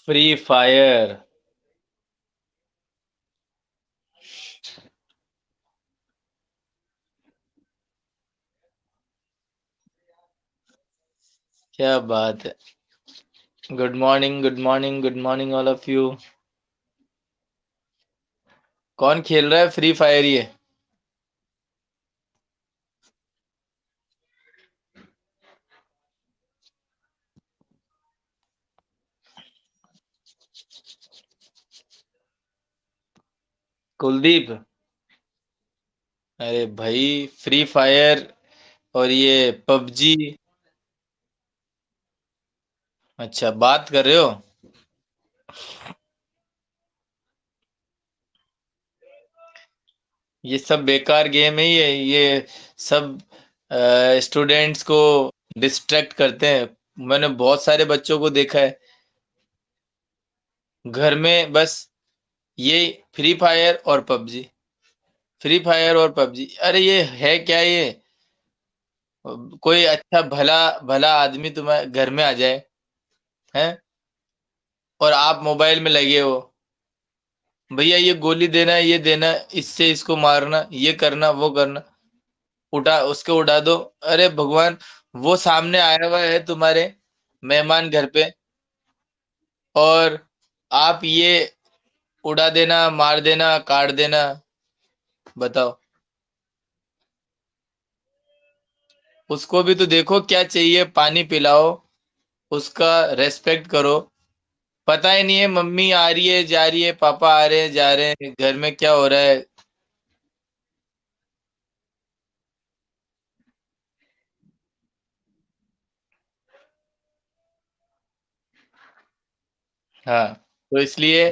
Free fire. क्या बात है। Good morning, good morning, good morning all of you. कौन खेल रहा है फ्री फायर ये? कुलदीप। अरे भाई, फ्री फायर और ये पबजी। अच्छा, बात कर रहे हो। ये सब बेकार गेम है, ये सब स्टूडेंट्स को डिस्ट्रैक्ट करते हैं। मैंने बहुत सारे बच्चों को देखा है घर में बस ये फ्री फायर और पबजी, फ्री फायर और पबजी। अरे ये है क्या ये? कोई अच्छा भला भला आदमी तुम्हारे घर में आ जाए, हैं, और आप मोबाइल में लगे हो। भैया ये गोली देना, ये देना, इससे इसको मारना, ये करना, वो करना, उठा उसके उड़ा दो। अरे भगवान, वो सामने आया हुआ है तुम्हारे मेहमान घर पे, और आप ये उड़ा देना, मार देना, काट देना। बताओ। उसको भी तो देखो क्या चाहिए, पानी पिलाओ, उसका रेस्पेक्ट करो। पता ही नहीं है मम्मी आ रही है जा रही है, पापा आ रहे हैं जा रहे हैं, घर में क्या हो रहा है। हाँ, तो इसलिए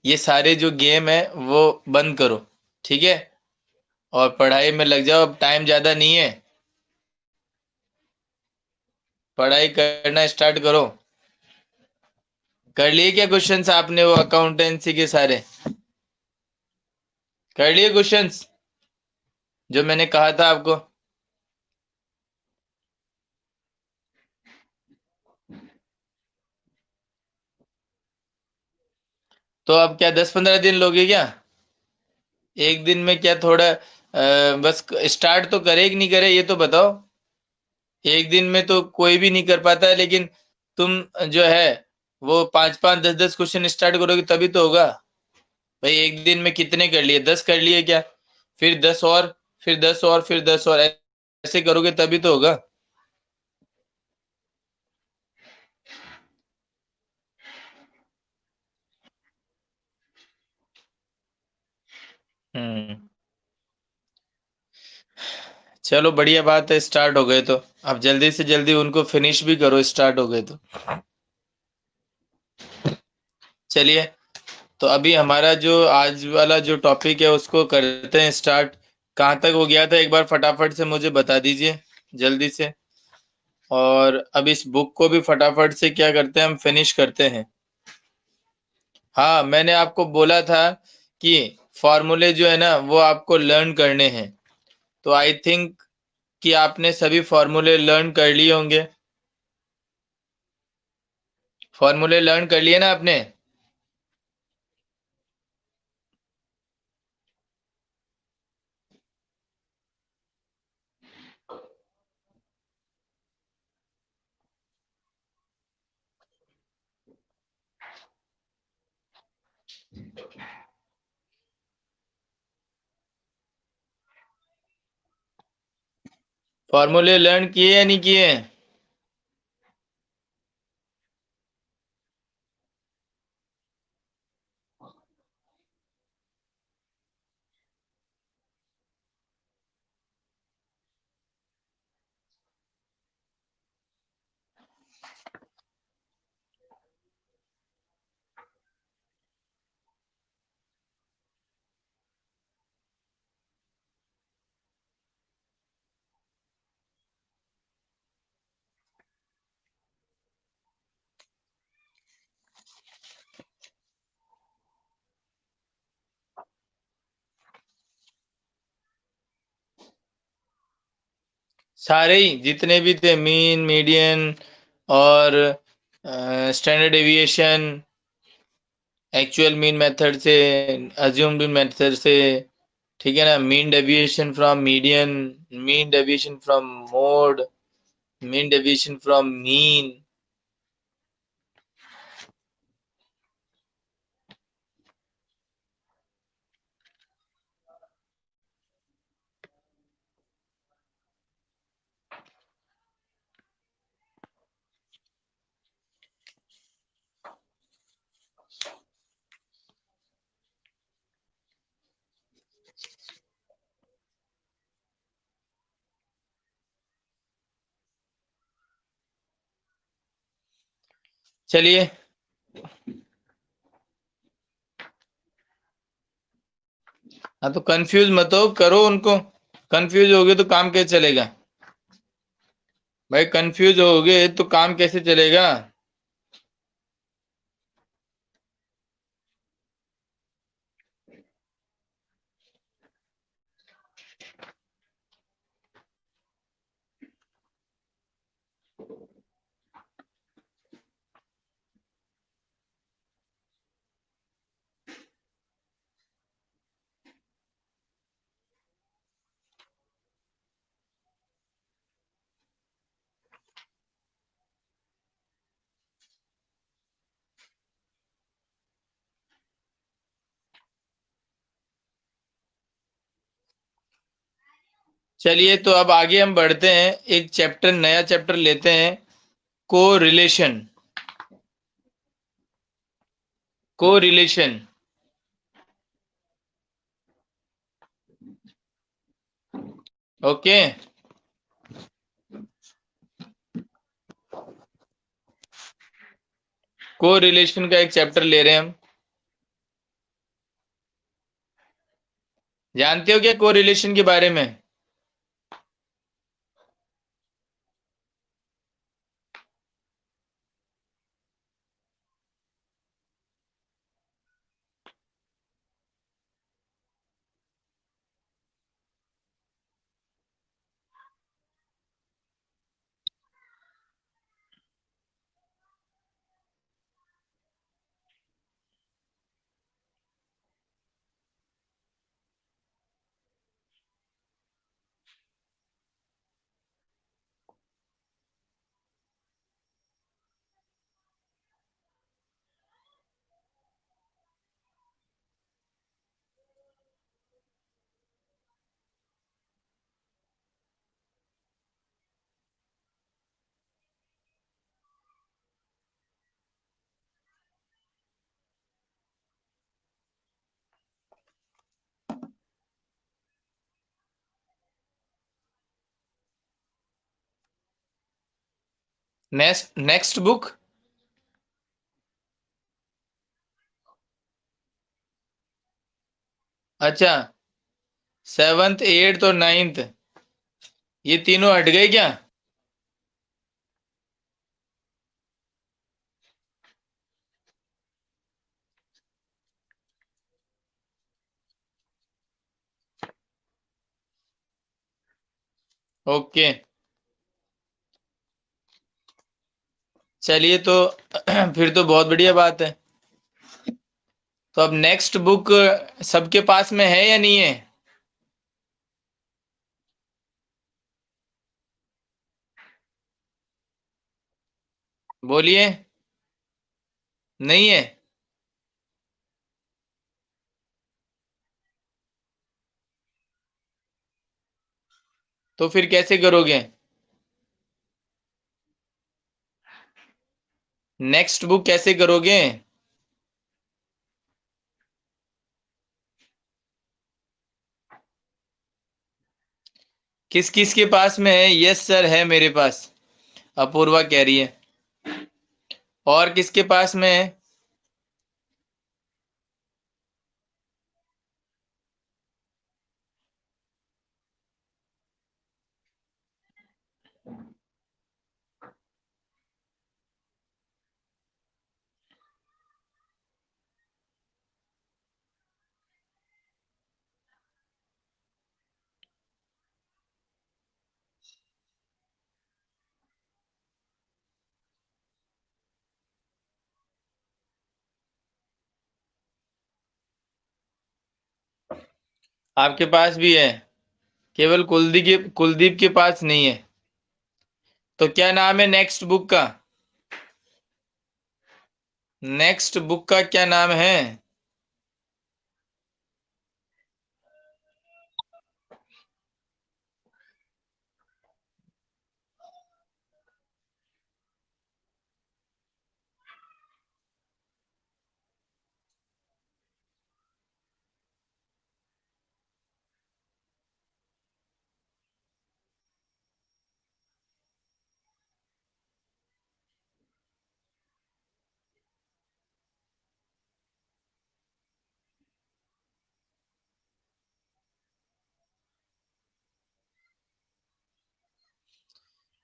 ये सारे जो गेम है वो बंद करो, ठीक है, और पढ़ाई में लग जाओ। अब टाइम ज्यादा नहीं है, पढ़ाई करना स्टार्ट करो। कर लिए क्या क्वेश्चंस आपने वो अकाउंटेंसी के सारे? कर लिए क्वेश्चंस जो मैंने कहा था आपको? तो अब क्या 10-15 दिन लोगे क्या? एक दिन में क्या थोड़ा बस स्टार्ट तो करे कि नहीं करे ये तो बताओ। एक दिन में तो कोई भी नहीं कर पाता है, लेकिन तुम जो है वो 5-5 10-10 क्वेश्चन स्टार्ट करोगे तभी तो होगा। भाई एक दिन में कितने कर लिए? 10 कर लिए क्या? फिर 10 और, फिर 10 और, फिर 10 और, ऐसे करोगे तभी तो होगा। हम्म। चलो बढ़िया बात है, स्टार्ट हो गए तो अब जल्दी से जल्दी उनको फिनिश भी करो, स्टार्ट हो गए तो। चलिए, तो अभी हमारा जो आज वाला जो टॉपिक है उसको करते हैं स्टार्ट। कहाँ तक हो गया था एक बार फटाफट से मुझे बता दीजिए, जल्दी से। और अब इस बुक को भी फटाफट से क्या करते हैं, हम फिनिश करते हैं। हाँ, मैंने आपको बोला था कि फॉर्मूले जो है ना वो आपको लर्न करने हैं। तो आई थिंक कि आपने सभी फॉर्मूले लर्न कर लिए होंगे। फॉर्मूले लर्न कर लिए ना आपने? फॉर्मूले लर्न किए या नहीं किए? सारे ही जितने भी थे, मीन, मीडियन और standard deviation, actual mean method से, अज्यूम्ड मीन मेथड से, ठीक है ना। Mean deviation from median, mean deviation from mode, mean deviation from mean. चलिए, हाँ तो कंफ्यूज मत हो, करो उनको। कंफ्यूज होगे तो काम कैसे चलेगा भाई? कंफ्यूज होगे तो काम कैसे चलेगा? चलिए, तो अब आगे हम बढ़ते हैं, एक चैप्टर, नया चैप्टर लेते हैं। को रिलेशन। को रिलेशन। ओके। को रिलेशन का एक चैप्टर ले रहे हैं हम। जानते हो क्या को रिलेशन के बारे में? Next next book. अच्छा, सेवन्थ, एट्थ और नाइन्थ, ये तीनों हट गए क्या? ओके। चलिए, तो फिर तो बहुत बढ़िया बात है। तो अब नेक्स्ट बुक सबके पास में है या नहीं है? बोलिए। नहीं है? तो फिर कैसे करोगे? नेक्स्ट बुक कैसे करोगे? किस किस के पास में है? यस सर, है मेरे पास। अपूर्वा कह रही है। और किसके पास में है? आपके पास भी है, केवल कुलदीप के पास नहीं है। तो क्या नाम है नेक्स्ट बुक का? नेक्स्ट बुक का क्या नाम है?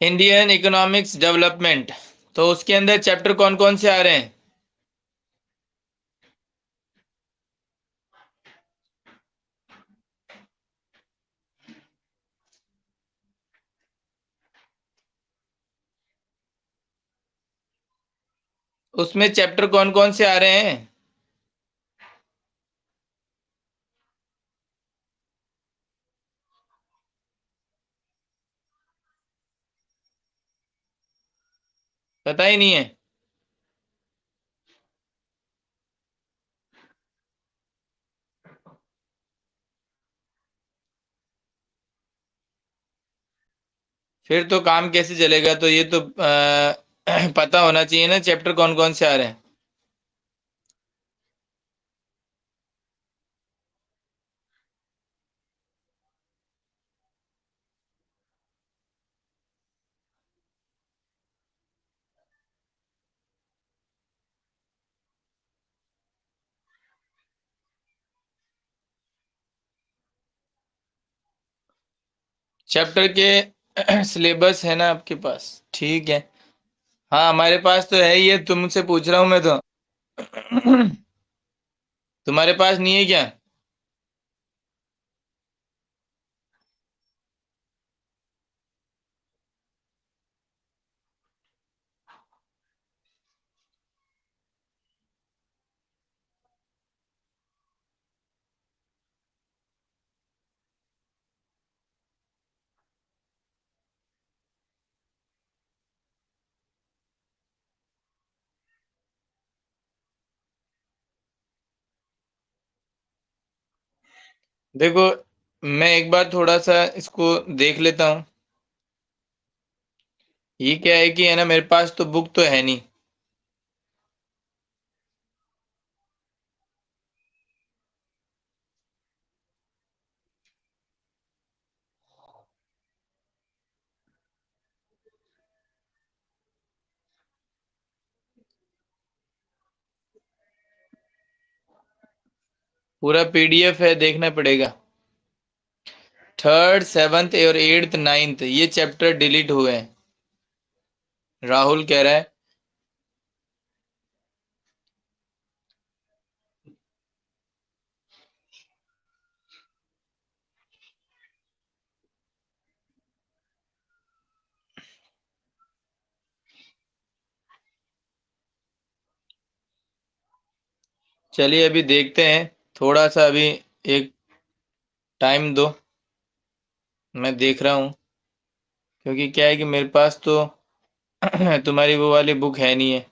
Indian economics development. तो उसके अंदर चैप्टर कौन कौन से आ रहे हैं? उसमें चैप्टर कौन कौन से आ रहे हैं? पता ही नहीं है? फिर तो काम कैसे चलेगा? तो ये तो पता होना चाहिए ना चैप्टर कौन कौन से आ रहे हैं। चैप्टर के सिलेबस है ना आपके पास? ठीक है। हाँ, हमारे पास तो है ही है, तुमसे पूछ रहा हूँ मैं तो। तुम्हारे पास नहीं है क्या? देखो, मैं एक बार थोड़ा सा इसको देख लेता हूँ। ये क्या है कि है ना, मेरे पास तो बुक तो है नहीं। पूरा पीडीएफ है, देखना पड़ेगा। थर्ड, सेवन्थ और एट्थ, नाइन्थ ये चैप्टर डिलीट हुए हैं, राहुल कह रहा है। चलिए अभी देखते हैं, थोड़ा सा अभी एक टाइम दो, मैं देख रहा हूँ। क्योंकि क्या है कि मेरे पास तो तुम्हारी वो वाली बुक है नहीं है।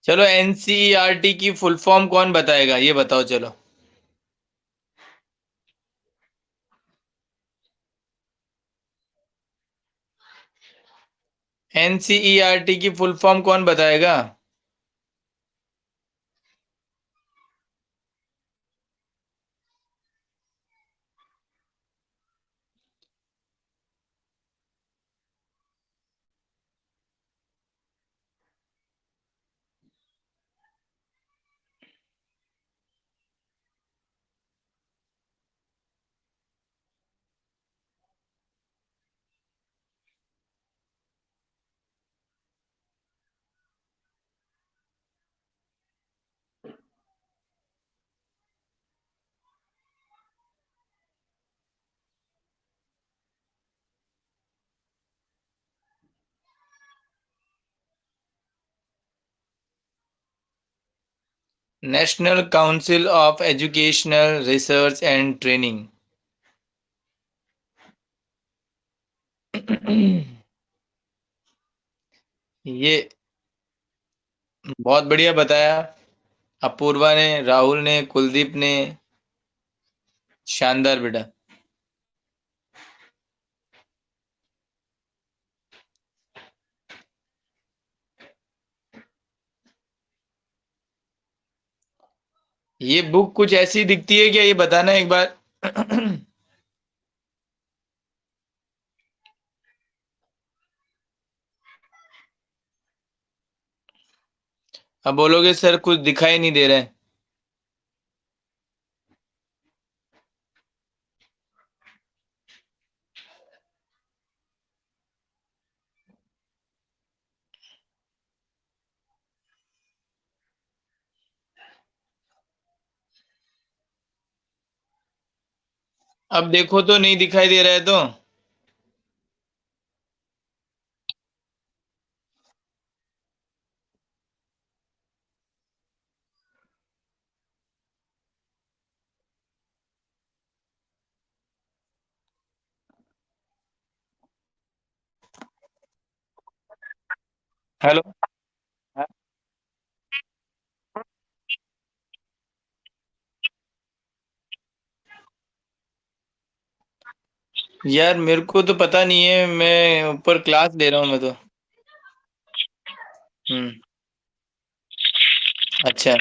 चलो, एनसीईआरटी की फुल फॉर्म कौन बताएगा, ये बताओ चलो। एनसीईआरटी की फुल फॉर्म कौन बताएगा? National council of educational research and training. ये बहुत बढ़िया बताया। अपूर्वा ने, राहुल ने, कुलदीप ने। शानदार बेटा। ये बुक कुछ ऐसी दिखती है क्या, ये बताना एक बार। अब बोलोगे सर कुछ दिखाई नहीं दे रहा है। अब देखो तो नहीं दिखाई दे रहा है तो। हेलो। यार मेरे को तो पता नहीं है, मैं ऊपर क्लास ले रहा हूँ मैं तो। हम्म। अच्छा।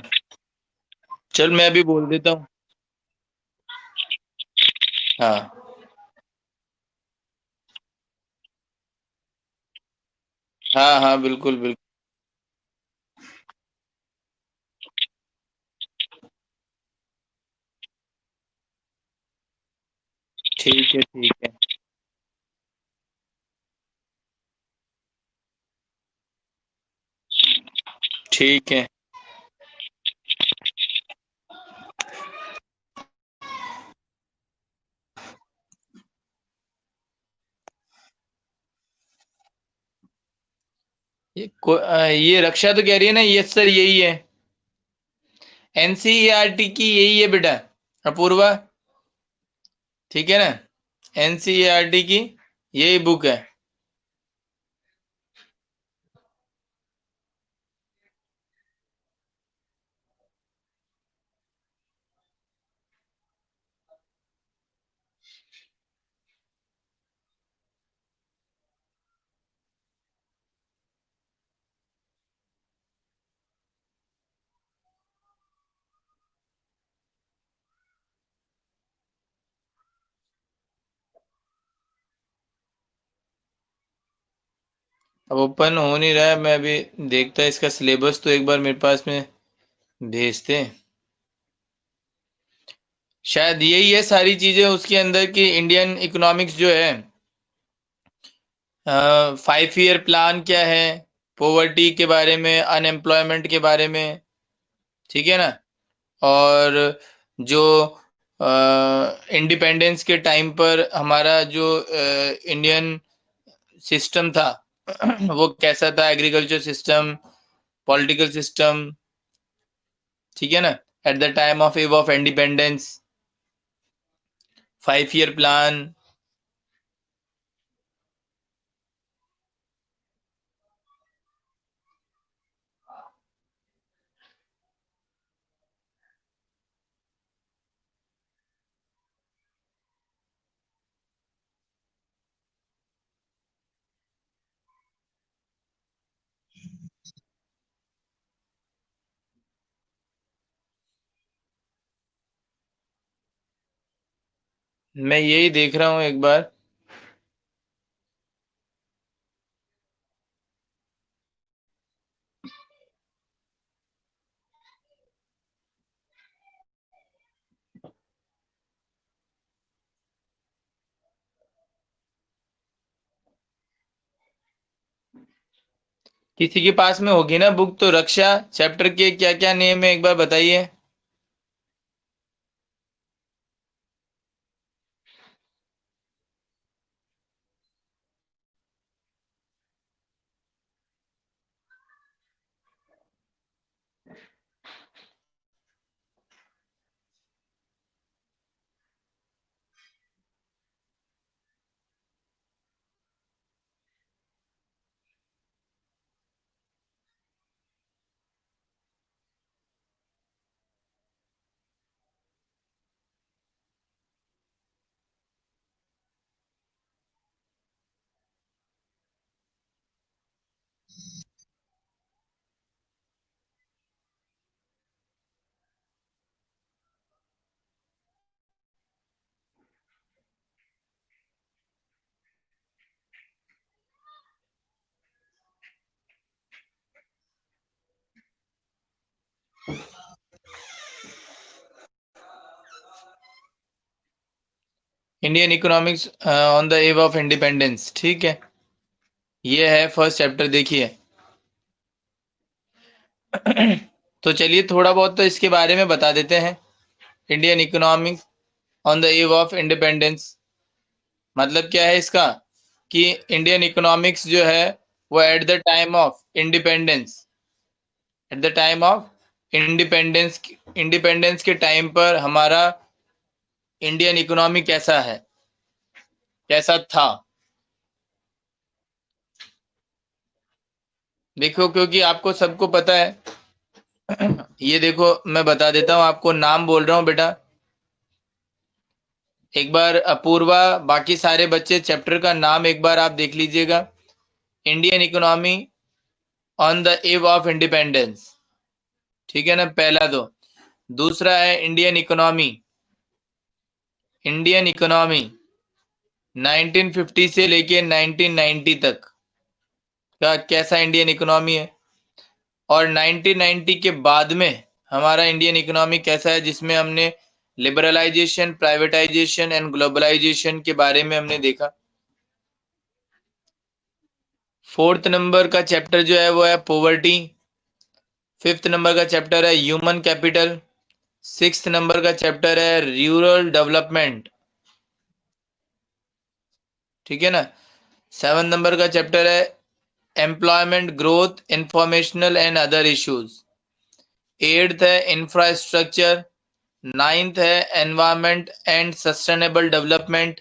चल मैं अभी बोल देता हूँ। हाँ हाँ हाँ, बिल्कुल बिल्कुल। ठीक है ठीक है। ठीक है। ये रक्षा तो कह रही है ना, यस सर यही है। एनसीईआरटी की यही है बेटा। अपूर्वा, ठीक है ना। एनसीईआरटी की यही बुक है। अब ओपन हो नहीं रहा है, मैं अभी देखता इसका सिलेबस तो एक बार मेरे पास में भेजते। शायद यही है सारी चीजें उसके अंदर की। इंडियन इकोनॉमिक्स जो है, 5 ईयर प्लान क्या है, पॉवर्टी के बारे में, अनएम्प्लॉयमेंट के बारे में, ठीक है ना। और जो इंडिपेंडेंस के टाइम पर हमारा जो इंडियन सिस्टम था वो कैसा था, एग्रीकल्चर सिस्टम, पॉलिटिकल सिस्टम, ठीक है ना, at the time of eve of independence, 5 year plan. मैं यही देख रहा हूँ एक बार। किसी के पास में होगी ना बुक तो। रक्षा चैप्टर के क्या क्या नेम है एक बार बताइए। Indian economics on the above of independence, ठीक है, ये है फर्स्ट चैप्टर, देखिए। तो चलिए थोड़ा बहुत तो इसके बारे में बता देते हैं। Indian economics on the above of independence मतलब क्या है इसका, कि इंडियन इकोनॉमिक्स जो है वो at the time of independence, at the time of independence, independence के टाइम पर हमारा इंडियन इकोनॉमी कैसा है, कैसा था। देखो क्योंकि आपको सबको पता है, ये देखो मैं बता देता हूँ आपको, नाम बोल रहा हूँ बेटा, एक बार अपूर्वा, बाकी सारे बच्चे चैप्टर का नाम एक बार आप देख लीजिएगा। Indian economy on the above of independence, ठीक है ना, पहला। दो दूसरा है इंडियन इकोनॉमी, इंडियन इकोनॉमी 1950 से लेके 1990 तक का कैसा इंडियन इकोनॉमी है, और 1990 के बाद में हमारा इंडियन इकोनॉमी कैसा है, जिसमें हमने लिबरलाइजेशन, प्राइवेटाइजेशन एंड ग्लोबलाइजेशन के बारे में हमने देखा। फोर्थ नंबर का चैप्टर जो है वो है पॉवर्टी। फिफ्थ नंबर का चैप्टर है ह्यूमन कैपिटल। सिक्स्थ नंबर का चैप्टर है रूरल डेवलपमेंट, ठीक है ना। सेवन नंबर का चैप्टर है employment growth, informational and other issues. Eighth है इंफ्रास्ट्रक्चर। नाइन्थ है एनवायरमेंट एंड सस्टेनेबल डेवलपमेंट।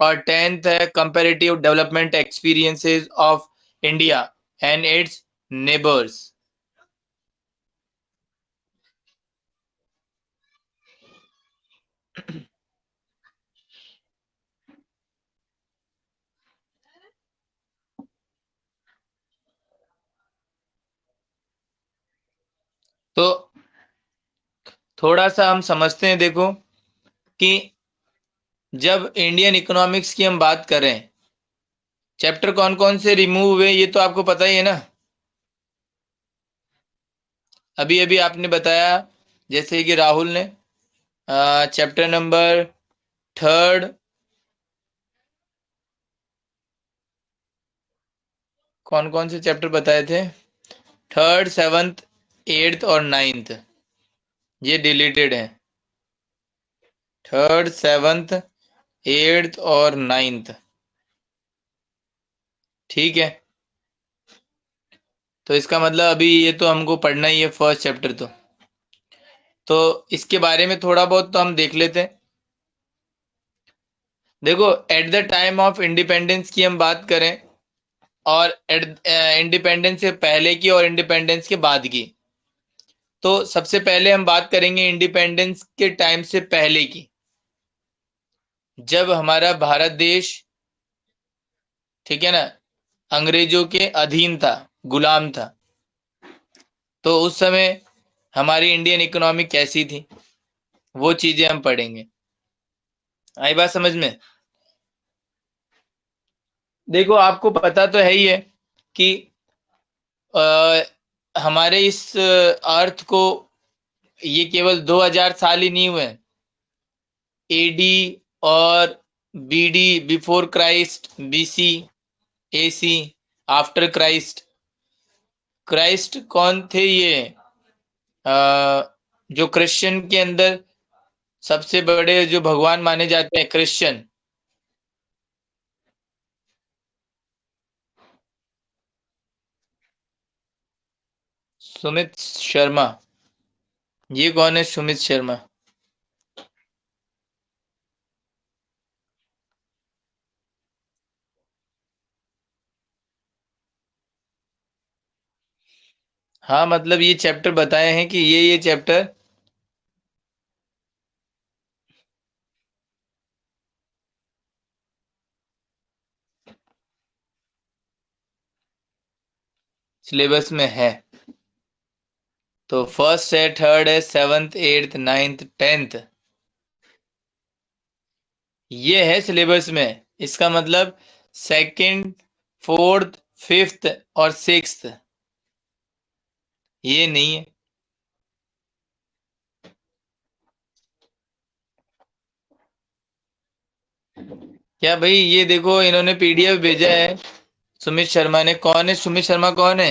और टेंथ है comparative development experiences of India and it's neighbours. तो थोड़ा सा हम समझते हैं, देखो कि जब इंडियन इकोनॉमिक्स की हम बात करें, चैप्टर कौन कौन से रिमूव हुए ये तो आपको पता ही है ना। अभी अभी आपने बताया, जैसे कि राहुल ने चैप्टर नंबर थर्ड, कौन कौन से चैप्टर बताए थे, थर्ड, सेवंथ, एट्थ और नाइन्थ, ये डिलीटेड है। थर्ड, सेवंथ, एट्थ और नाइन्थ, ठीक है। तो इसका मतलब अभी ये तो हमको पढ़ना ही है फर्स्ट चैप्टर, तो इसके बारे में थोड़ा बहुत तो हम देख लेते हैं। देखो at the time of independence की हम बात करें, और इंडिपेंडेंस से पहले की और इंडिपेंडेंस के बाद की, तो सबसे पहले हम बात करेंगे इंडिपेंडेंस के टाइम से पहले की, जब हमारा भारत देश, ठीक है ना, अंग्रेजों के अधीन था, गुलाम था। तो उस समय हमारी इंडियन इकोनॉमी कैसी थी, वो चीजें हम पढ़ेंगे। आई बात समझ में। देखो आपको पता तो है ही है कि हमारे इस अर्थ को ये केवल 2000 साल ही नहीं हुए, एडी और BD, before Christ, BC, AC, after Christ. Christ कौन थे ये, जो क्रिश्चियन के अंदर सबसे बड़े जो भगवान माने जाते हैं क्रिश्चियन, सुमित शर्मा। ये कौन है सुमित शर्मा? हाँ मतलब ये चैप्टर बताए हैं कि ये चैप्टर सिलेबस में है। तो फर्स्ट है, थर्ड है, सेवंथ, एट्थ, नाइन्थ, टेंथ, ये है सिलेबस में। इसका मतलब सेकंड, फोर्थ, फिफ्थ और सिक्स्थ ये नहीं है। क्या भाई, ये देखो इन्होंने पीडीएफ भेजा है। सुमित शर्मा ने, कौन है सुमित शर्मा, कौन है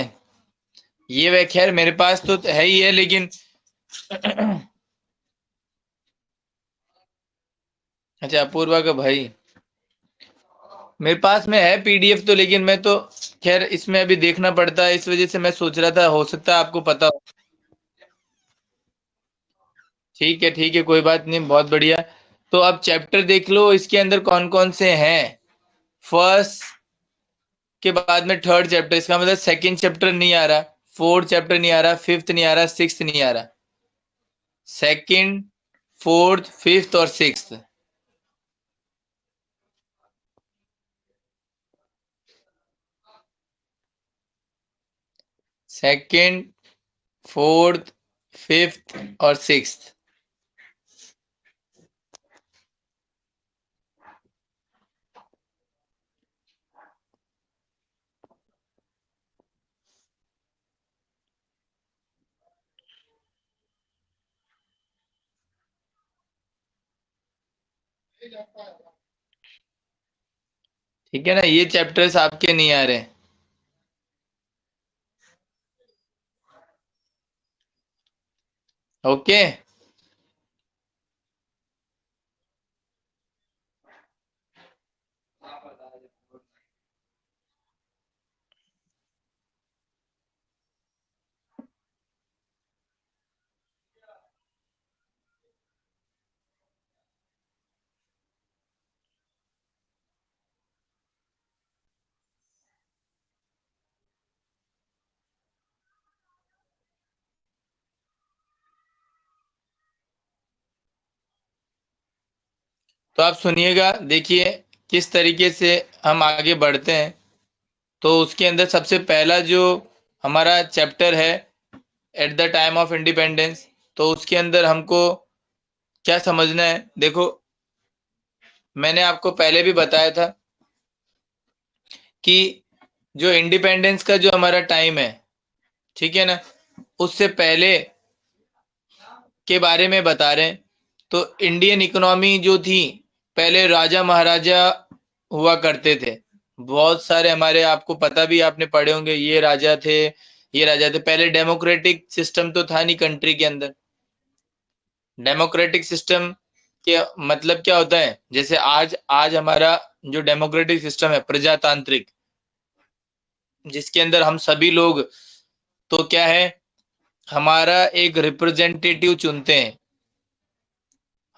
ये? वह खैर मेरे पास तो है ही है, लेकिन अच्छा, अपूर्वा का भाई। मेरे पास में है पीडीएफ तो, लेकिन मैं तो खैर इसमें अभी देखना पड़ता है, इस वजह से मैं सोच रहा था हो सकता है आपको पता हो। ठीक है, कोई बात नहीं, बहुत बढ़िया। तो अब चैप्टर देख लो, इसके अंदर कौन कौन से हैं। फर्स्ट के बाद में थर्ड चैप्टर, इसका मतलब सेकंड चैप्टर नहीं आ रहा, फोर्थ चैप्टर नहीं आ रहा, फिफ्थ नहीं आ रहा, सिक्स्थ नहीं आ रहा। सेकंड, फोर्थ, फिफ्थ और सिक्स्थ। सेकंड, फोर्थ, फिफ्थ और सिक्स्थ। ठीक है ना, ये चैप्टर्स आपके नहीं आ रहे। ओके। तो आप सुनिएगा, देखिए किस तरीके से हम आगे बढ़ते हैं। तो उसके अंदर सबसे पहला जो हमारा चैप्टर है, at the time of independence, तो उसके अंदर हमको क्या समझना है, देखो मैंने आपको पहले भी बताया था कि जो इंडिपेंडेंस का जो हमारा टाइम है, ठीक है ना, उससे पहले के बारे में बता रहे हैं। तो इंडियन इकोनॉमी जो थी, पहले राजा महाराजा हुआ करते थे। बहुत सारे हमारे, आपको पता भी, आपने पढ़े होंगे, ये राजा थे, ये राजा थे। पहले डेमोक्रेटिक सिस्टम तो था नहीं कंट्री के अंदर। डेमोक्रेटिक सिस्टम के मतलब क्या होता है, जैसे आज आज हमारा जो डेमोक्रेटिक सिस्टम है प्रजातांत्रिक, जिसके अंदर हम सभी लोग, तो क्या है, हमारा एक रिप्रेजेंटेटिव चुनते हैं।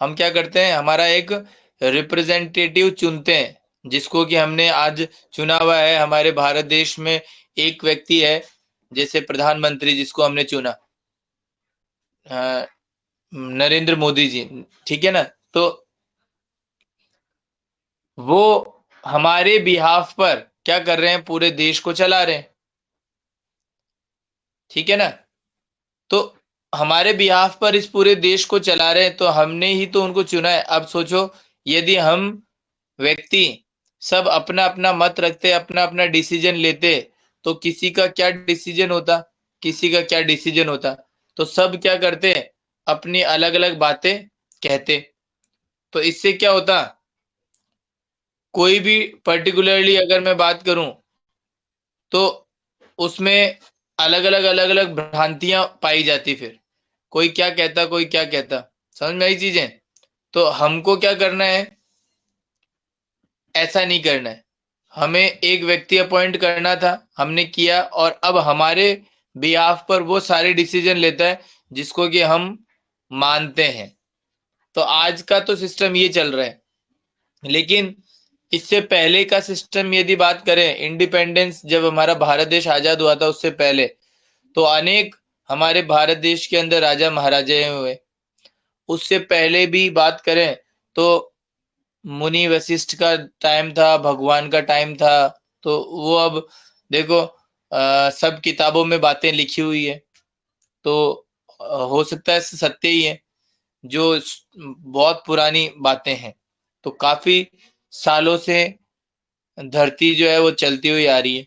हम क्या करते हैं, हमारा एक रिप्रेजेंटेटिव चुनते हैं, जिसको कि हमने आज चुना हुआ है। हमारे भारत देश में एक व्यक्ति है, जैसे प्रधानमंत्री, जिसको हमने चुना, अ, नरेंद्र मोदी जी, ठीक है ना। तो वो हमारे बिहाफ पर क्या कर रहे हैं, पूरे देश को चला रहे हैं, ठीक है ना। तो हमारे बिहाफ पर इस पूरे देश को चला रहे हैं, तो हमने ही तो उनको चुना है। अब सोचो, यदि हम व्यक्ति सब अपना अपना मत रखते, अपना अपना डिसीजन लेते, तो किसी का क्या डिसीजन होता, किसी का क्या डिसीजन होता। तो सब क्या करते, अपनी अलग अलग बातें कहते। तो इससे क्या होता, कोई भी पर्टिकुलरली अगर मैं बात करूं, तो उसमें अलग अलग भ्रांतियां पाई जाती। फिर कोई क्या कहता, कोई क्या कहता, समझ में आई चीजें। तो हमको क्या करना है, ऐसा नहीं करना है। हमें एक व्यक्ति अपॉइंट करना था, हमने किया, और अब हमारे बिहाफ पर वो सारे डिसीजन लेता है, जिसको कि हम मानते हैं। तो आज का तो सिस्टम ये चल रहा है। लेकिन इससे पहले का सिस्टम यदि बात करें, इंडिपेंडेंस जब हमारा भारत देश आजाद हुआ था, उससे पहले तो अनेक हमारे भारत देश के अंदर राजा महाराजा हुए। उससे पहले भी बात करें तो मुनि वशिष्ठ का टाइम था, भगवान का टाइम था। तो वो अब देखो, सब किताबों में बातें लिखी हुई है। तो हो सकता है सत्य ही है, जो बहुत पुरानी बातें हैं। तो काफी सालों से धरती जो है वो चलती हुई आ रही है।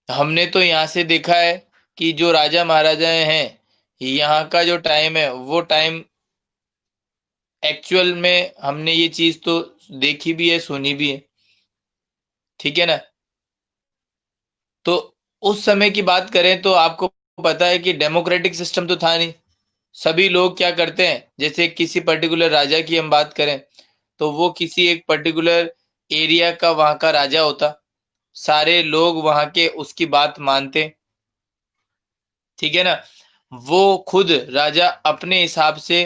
हमने तो यहाँ से देखा है कि जो राजा महाराजा हैं, यहाँ का जो टाइम है, वो टाइम एक्चुअल में हमने ये चीज तो देखी भी है, सुनी भी है, ठीक है ना। तो उस समय की बात करें तो आपको पता है कि डेमोक्रेटिक सिस्टम तो था नहीं। सभी लोग क्या करते हैं, जैसे किसी पर्टिकुलर राजा की हम बात करें तो वो किसी एक पर्टिकुलर एरिया का वहां का राजा होता, सारे लोग वहां के उसकी बात मानते, ठीक है ना। वो खुद राजा अपने हिसाब से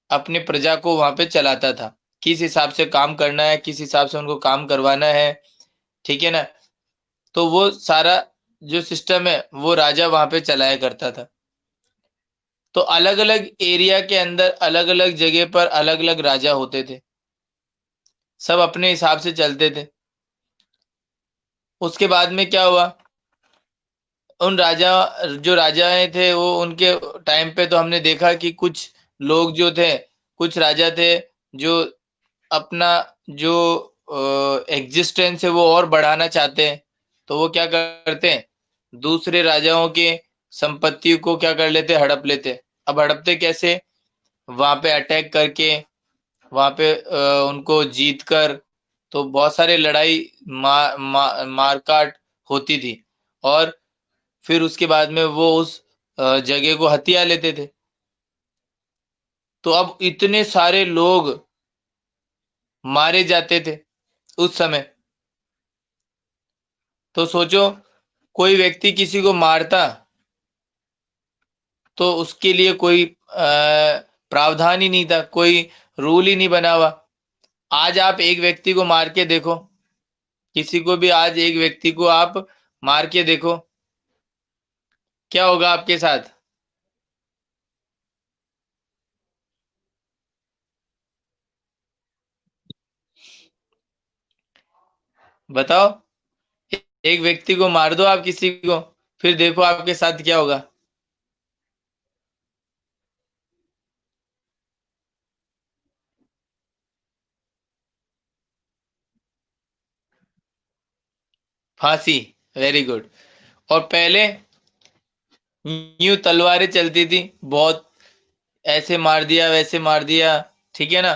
अपने प्रजा को वहां पे चलाता था, किस हिसाब से काम करना है, किस हिसाब से उनको काम करवाना है, ठीक है ना। तो वो सारा जो सिस्टम है वो राजा वहां पे चलाया करता था। तो अलग अलग एरिया के अंदर अलग अलग जगह पर अलग अलग राजा होते थे, सब अपने हिसाब से चलते थे। उसके बाद में क्या हुआ, उन राजा जो राजाएं थे वो उनके टाइम पे तो हमने देखा कि कुछ लोग जो थे, कुछ राजा थे जो अपना जो एग्जिस्टेंस है वो और बढ़ाना चाहते हैं, तो वो क्या करते हैं, दूसरे राजाओं के संपत्ति को क्या कर लेते, हड़प लेते। अब हड़पते कैसे, वहां पे अटैक करके, वहां पे उनको जीत कर, तो बहुत सारे लड़ाई मारकाट होती थी, और फिर उसके बाद में वो उस जगह को हथिया लेते थे। तो अब इतने सारे लोग मारे जाते थे उस समय। तो सोचो, कोई व्यक्ति किसी को मारता तो उसके लिए कोई प्रावधान ही नहीं था, कोई रूल ही नहीं बना हुआ। आज आप एक व्यक्ति को मार के देखो, किसी को भी आज एक व्यक्ति को आप मार के देखो, क्या होगा आपके साथ। बताओ, एक व्यक्ति को मार दो आप किसी को, फिर देखो आपके साथ क्या होगा। फांसी, वेरी गुड। और पहले यूं तलवारें चलती थी बहुत, ऐसे मार दिया वैसे मार दिया, ठीक है ना।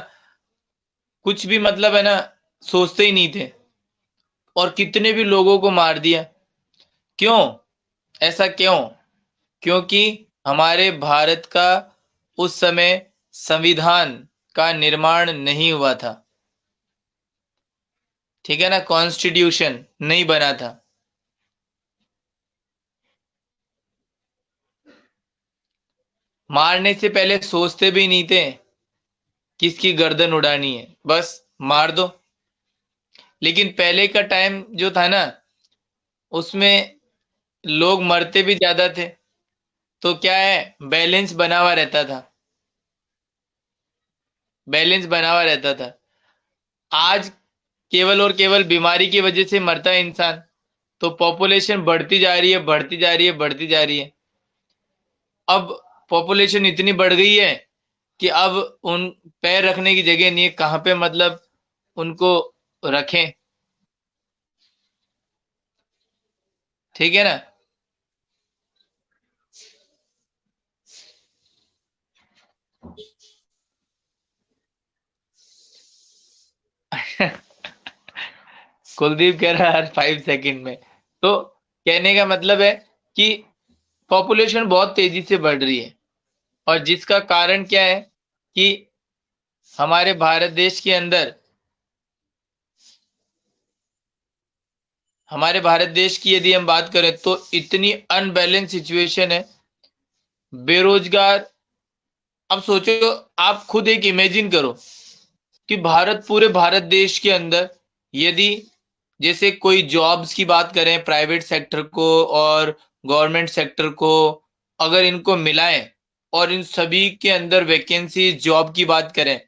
कुछ भी मतलब है ना, सोचते ही नहीं थे, और कितने भी लोगों को मार दिया। क्यों, ऐसा क्यों? क्योंकि हमारे भारत का उस समय संविधान का निर्माण नहीं हुआ था, ठीक है ना, कॉन्स्टिट्यूशन नहीं बना था। मारने से पहले सोचते भी नहीं थे किसकी गर्दन उड़ानी है, बस मार दो। लेकिन पहले का टाइम जो था ना, उसमें लोग मरते भी ज्यादा थे, तो क्या है, बैलेंस बना हुआ रहता था, बैलेंस बना हुआ रहता था। आज केवल और केवल बीमारी की वजह से मरता है इंसान, तो पॉपुलेशन बढ़ती जा रही है, बढ़ती जा रही है, बढ़ती जा रही है। अब पॉपुलेशन इतनी बढ़ गई है कि अब उन पैर रखने की जगह नहीं है, कहाँ पे मतलब उनको रखें, ठीक है ना। कुलदीप कह रहा है हर 5 सेकंड में। तो कहने का मतलब है कि पॉपुलेशन बहुत तेजी से बढ़ रही है, और जिसका कारण क्या है कि हमारे भारत देश के अंदर, हमारे भारत देश की यदि हम बात करें तो इतनी अनबैलेंस सिचुएशन है, बेरोजगार। अब सोचो, आप खुद एक इमेजिन करो कि भारत, पूरे भारत देश के अंदर यदि जैसे कोई जॉब्स की बात करें, प्राइवेट सेक्टर को और गवर्नमेंट सेक्टर को अगर इनको मिलाएं, और इन सभी के अंदर वैकेंसी जॉब की बात करें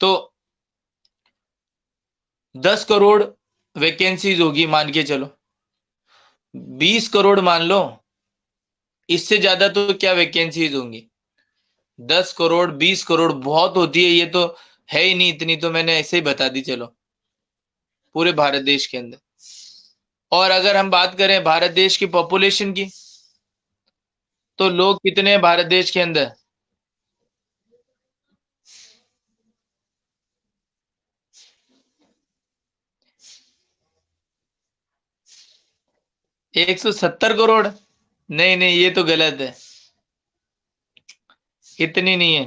तो 10 करोड़ वैकेंसीज होगी, मान के चलो 20 करोड़ मान लो, इससे ज्यादा तो क्या वैकेंसीज होंगी। 10 करोड़ 20 करोड़ बहुत होती है, ये तो है ही नहीं इतनी, तो मैंने ऐसे ही बता दी चलो, पूरे भारत देश के अंदर। और अगर हम बात करें भारत देश की पॉपुलेशन की, तो लोग कितने हैं भारत देश के अंदर। 170 करोड़? नहीं नहीं, ये तो गलत है। इतनी नहीं है,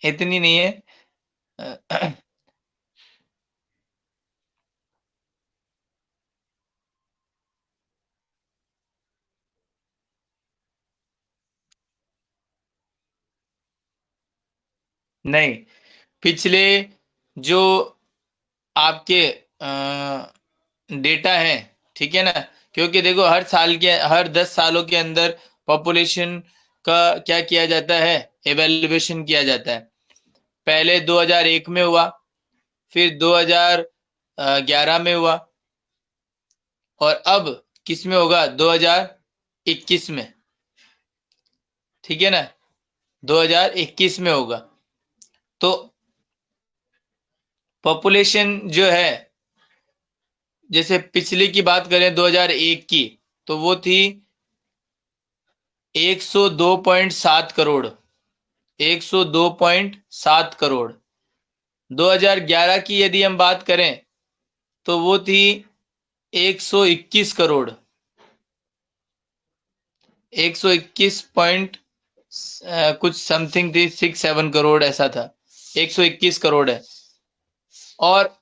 इतनी नहीं है। नहीं, पिछले जो आपके डेटा है, ठीक है ना, क्योंकि देखो हर साल के, हर 10 सालों के अंदर पॉपुलेशन का क्या किया जाता है, एवेल्युएशन किया जाता है। पहले 2001 में हुआ, फिर 2011 में हुआ, और अब किस में होगा, 2021 में। ठीक है ना, 2021 में होगा। तो पॉपुलेशन जो है, जैसे पिछले की बात करें 2001 की, तो वो थी 102.7 करोड़। 102.7 करोड़। 2011 की यदि हम बात करें तो वो थी 121 करोड़। 121 पॉइंट कुछ समथिंग थी, 6-7 करोड़ ऐसा था। 121 करोड़ है। और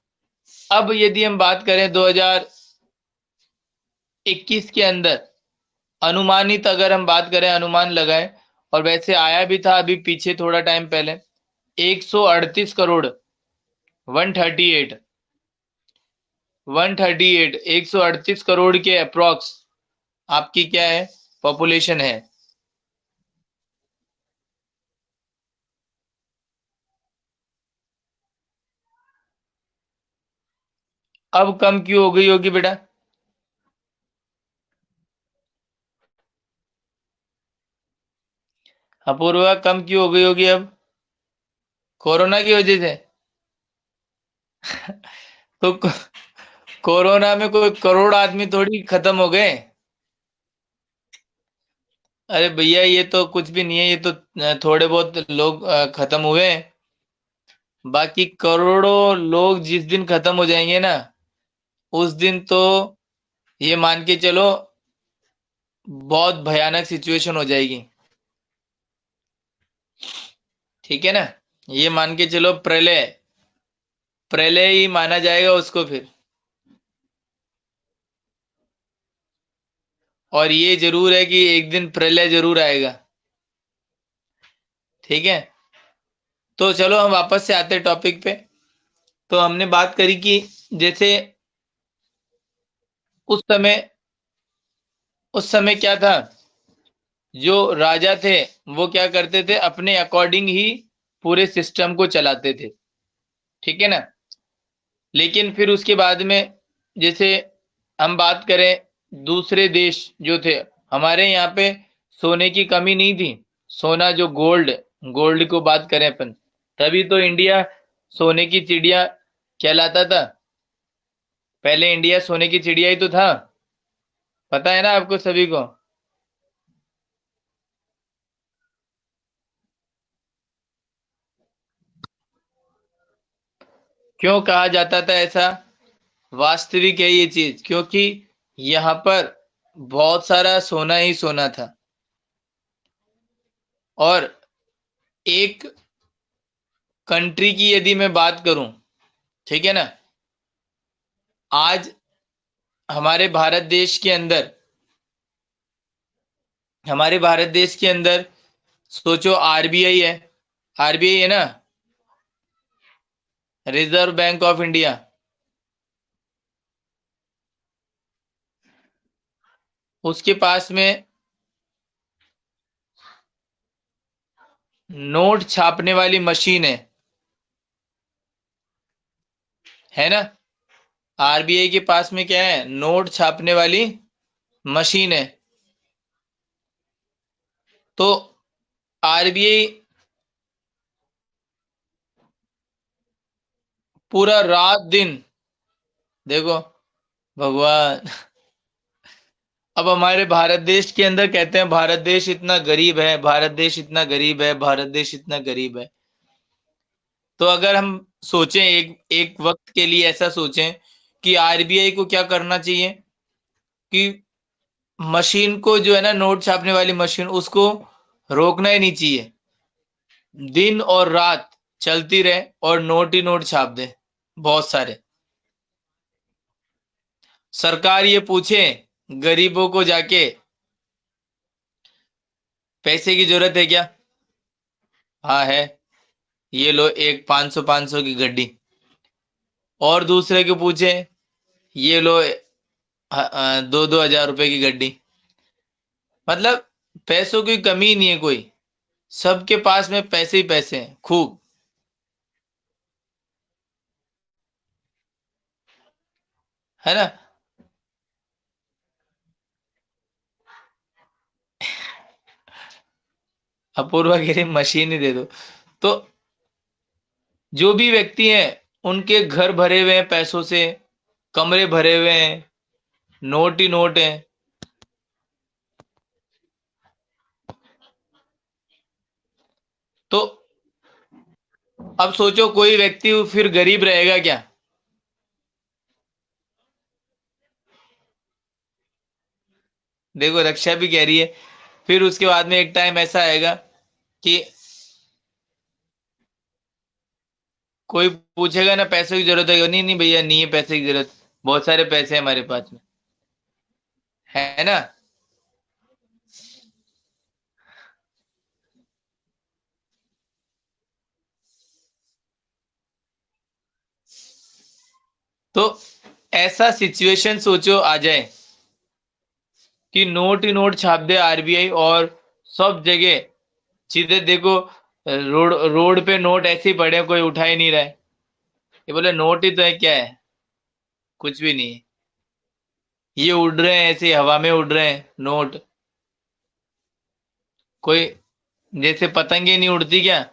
अब यदि हम बात करें 2021 के अंदर, अनुमानित अगर हम बात करें, अनुमान लगाएं, और वैसे आया भी था अभी पीछे थोड़ा टाइम पहले, 138 करोड़। 138, 138, 138 करोड़ के अप्रॉक्स आपकी क्या है, पॉपुलेशन है। अब कम क्यों हो गई होगी बेटा? अपूर्वा, कम क्यों हो गई होगी अब? कोरोना की वजह से? तो कोरोना में कोई करोड़ आदमी थोड़ी खत्म हो गए। अरे भैया, ये तो कुछ भी नहीं है, ये तो थोड़े बहुत लोग खत्म हुए हैं। बाकी करोड़ों लोग जिस दिन खत्म हो जाएंगे ना, उस दिन तो ये मान के चलो बहुत भयानक सिचुएशन हो जाएगी। ठीक है ना, ये मान के चलो प्रलय, प्रलय ही माना जाएगा उसको फिर। और ये जरूर है कि एक दिन प्रलय जरूर आएगा। ठीक है, तो चलो हम वापस से आते हैं टॉपिक पे। तो हमने बात करी कि जैसे उस समय, उस समय क्या था, जो राजा थे वो क्या करते थे, अपने अकॉर्डिंग ही पूरे सिस्टम को चलाते थे। ठीक है ना। लेकिन फिर उसके बाद में, जैसे हम बात करें, दूसरे देश जो थे, हमारे यहाँ पे सोने की कमी नहीं थी। सोना जो गोल्ड, गोल्ड को बात करें अपन, तभी तो इंडिया सोने की चिड़िया कहलाता था। पहले इंडिया सोने की चिड़िया ही तो था। पता है ना आपको सभी को? क्यों कहा जाता था ऐसा? वास्तविक है ये चीज, क्योंकि यहाँ पर बहुत सारा सोना ही सोना था। और एक कंट्री की यदि मैं बात करूं, ठीक है ना, आज हमारे भारत देश के अंदर, हमारे भारत देश के अंदर सोचो, आरबीआई है। आरबीआई है ना, रिजर्व बैंक ऑफ इंडिया। उसके पास में नोट छापने वाली मशीन है ना। आरबीआई के पास में क्या है, नोट छापने वाली मशीन है। तो आरबीआई पूरा रात दिन, देखो भगवान, अब हमारे भारत देश के अंदर कहते हैं भारत देश इतना गरीब है, भारत देश इतना गरीब है, भारत देश इतना गरीब है। तो अगर हम सोचें, एक एक वक्त के लिए ऐसा सोचें कि आरबीआई को क्या करना चाहिए कि मशीन को जो है ना, नोट छापने वाली मशीन, उसको रोकना ही नहीं चाहिए। दिन और रात चलती रहे और नोट ही नोट छाप दे बहुत सारे। सरकार ये पूछे गरीबों को जाके, पैसे की जरूरत है क्या? हाँ है। ये लो एक 500 की गड्डी। और दूसरे को पूछे, ये लो 2-2 हजार रुपए की गड्डी। मतलब पैसों की कमी नहीं है कोई, सबके पास में पैसे ही पैसे हैं खूब। है ना? अपूर्वा कह रही मशीन ही दे दो। तो जो भी व्यक्ति हैं, उनके घर भरे हुए हैं पैसों से, कमरे भरे हुए हैं, नोट ही नोट हैं। तो अब सोचो कोई व्यक्ति फिर गरीब रहेगा क्या? देखो रक्षा भी कह रही है, फिर उसके बाद में एक टाइम ऐसा आएगा कि कोई पूछेगा ना पैसों की जरूरत है, नहीं नहीं भैया नहीं है पैसे की जरूरत, बहुत सारे पैसे हैं हमारे पास में। है ना? तो ऐसा सिचुएशन सोचो आ जाए कि नोट ही नोट छाप दे आरबीआई, और सब जगह सीधे देखो, रोड रोड पे नोट ऐसे ही पड़े हैं, कोई उठा ही नहीं रहा है। ये बोले नोट ही तो है, क्या है? कुछ भी नहीं है। ये उड़ रहे हैं, ऐसे हवा में उड़ रहे हैं नोट। कोई जैसे पतंगे नहीं उड़ती क्या,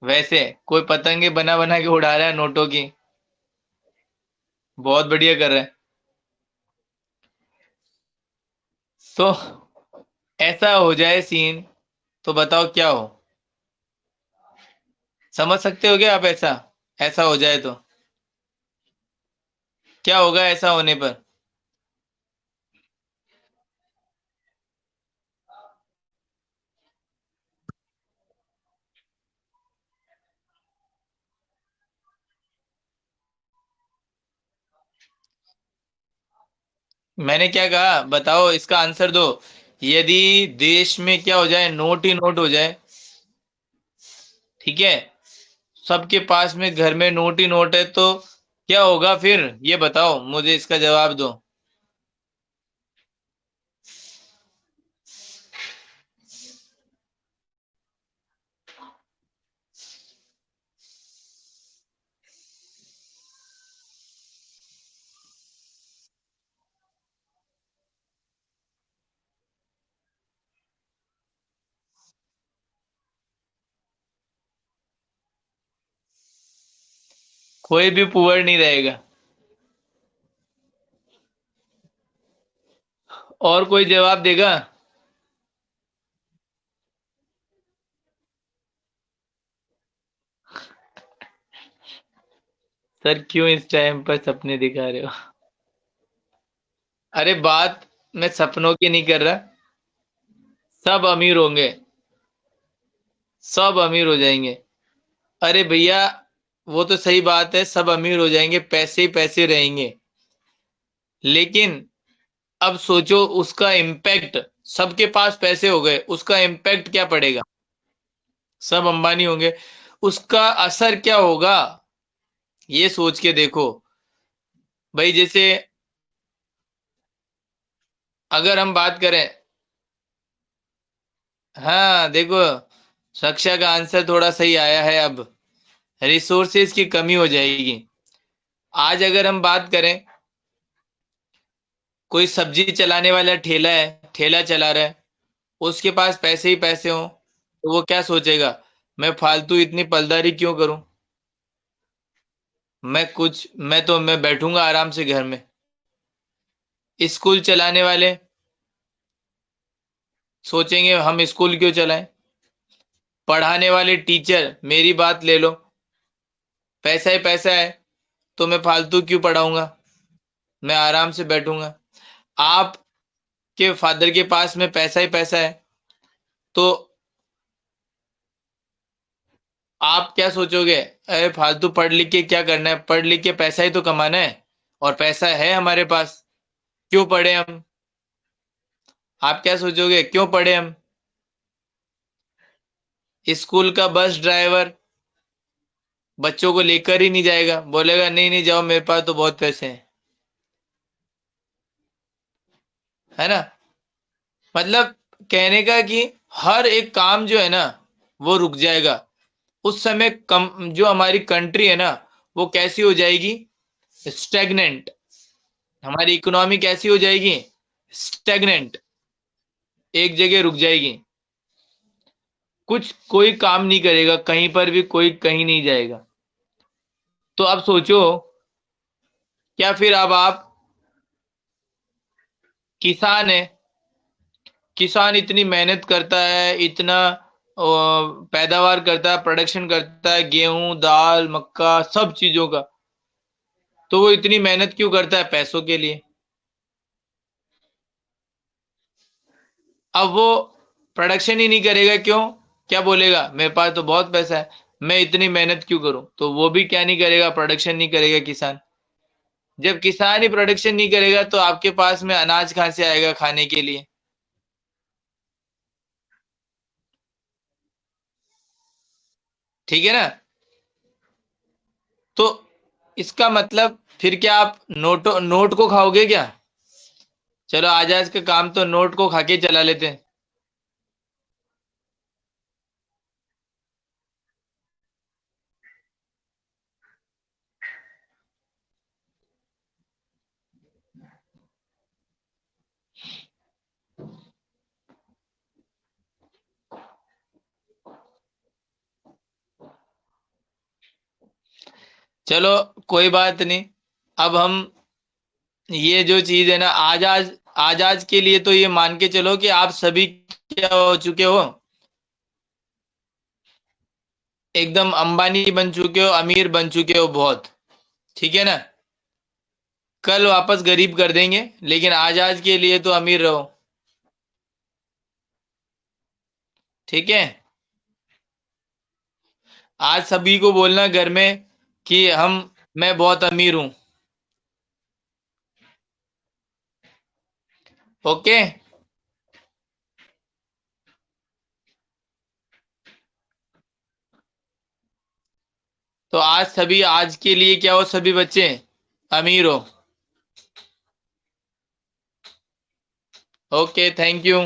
वैसे कोई पतंगे बना बना के उड़ा रहा है नोटों की। बहुत बढ़िया कर रहा है। तो ऐसा हो जाए सीन, तो बताओ क्या हो? समझ सकते हो क्या आप? ऐसा ऐसा हो जाए तो क्या होगा ऐसा होने पर? मैंने क्या कहा बताओ, इसका आंसर दो। यदि देश में क्या हो जाए, नोट ही नोट हो जाए, ठीक है, सबके पास में घर में नोट ही नोट है, तो क्या होगा फिर? ये बताओ, मुझे इसका जवाब दो। कोई भी पुअर नहीं रहेगा। और कोई जवाब देगा? सर क्यों इस टाइम पर सपने दिखा रहे हो? अरे बात मैं सपनों की नहीं कर रहा। सब अमीर होंगे, सब अमीर हो जाएंगे। अरे भैया, वो तो सही बात है, सब अमीर हो जाएंगे, पैसे ही पैसे रहेंगे। लेकिन अब सोचो उसका इम्पैक्ट, सबके पास पैसे हो गए, उसका इम्पैक्ट क्या पड़ेगा? सब अंबानी होंगे, उसका असर क्या होगा? ये सोच के देखो भाई। जैसे अगर हम बात करें, हाँ देखो, रक्षा का आंसर थोड़ा सही आया है। अब रिसोर्सेज की कमी हो जाएगी। आज अगर हम बात करें, कोई सब्जी चलाने वाला ठेला है, ठेला चला रहा है, उसके पास पैसे ही पैसे हो, तो वो क्या सोचेगा, मैं फालतू इतनी पलदारी क्यों करूं, मैं बैठूंगा आराम से घर में। स्कूल चलाने वाले सोचेंगे हम स्कूल क्यों चलाएं। पढ़ाने वाले टीचर, मेरी बात ले लो, पैसा ही पैसा है, तो मैं फालतू क्यों पढ़ाऊंगा, मैं आराम से बैठूंगा। आपके फादर के पास में पैसा ही पैसा है, तो आप क्या सोचोगे, अरे फालतू पढ़ लिख के क्या करना है, पढ़ लिख के पैसा ही तो कमाना है, और पैसा है हमारे पास, क्यों पढ़े हम। आप क्या सोचोगे, क्यों पढ़े हम। स्कूल का बस ड्राइवर बच्चों को लेकर ही नहीं जाएगा, बोलेगा नहीं नहीं जाओ, मेरे पास तो बहुत पैसे हैं, है ना। मतलब कहने का कि हर एक काम जो है ना वो रुक जाएगा। उस समय कम जो हमारी कंट्री है ना वो कैसी हो जाएगी, स्टेगनेंट। हमारी इकोनॉमी कैसी हो जाएगी, स्टेगनेंट, एक जगह रुक जाएगी। कुछ कोई काम नहीं करेगा, कहीं पर भी कोई कहीं नहीं जाएगा। तो अब सोचो, क्या फिर अब आप किसान है, किसान इतनी मेहनत करता है, इतना पैदावार करता है, प्रोडक्शन करता है, गेहूं दाल मक्का सब चीजों का, तो वो इतनी मेहनत क्यों करता है, पैसों के लिए। अब वो प्रोडक्शन ही नहीं करेगा, क्यों, क्या बोलेगा, मेरे पास तो बहुत पैसा है, मैं इतनी मेहनत क्यों करूं। तो वो भी क्या नहीं करेगा, प्रोडक्शन नहीं करेगा किसान। जब किसान ही प्रोडक्शन नहीं करेगा तो आपके पास में अनाज कहां से आएगा खाने के लिए। ठीक है ना। तो इसका मतलब फिर क्या आप नोट को खाओगे क्या। चलो आज आज का काम तो नोट को खा के चला लेते हैं। चलो कोई बात नहीं। अब हम ये जो चीज है ना, आज आज के लिए तो ये मान के चलो कि आप सभी क्या हो चुके हो, एकदम अंबानी बन चुके हो, अमीर बन चुके हो बहुत। ठीक है ना। कल वापस गरीब कर देंगे, लेकिन आज आज के लिए तो अमीर रहो। ठीक है। आज सभी को बोलना घर में कि हम मैं बहुत अमीर हूं। ओके। तो आज सभी, आज के लिए क्या हो सभी बच्चे, अमीर हो। Okay, thank you.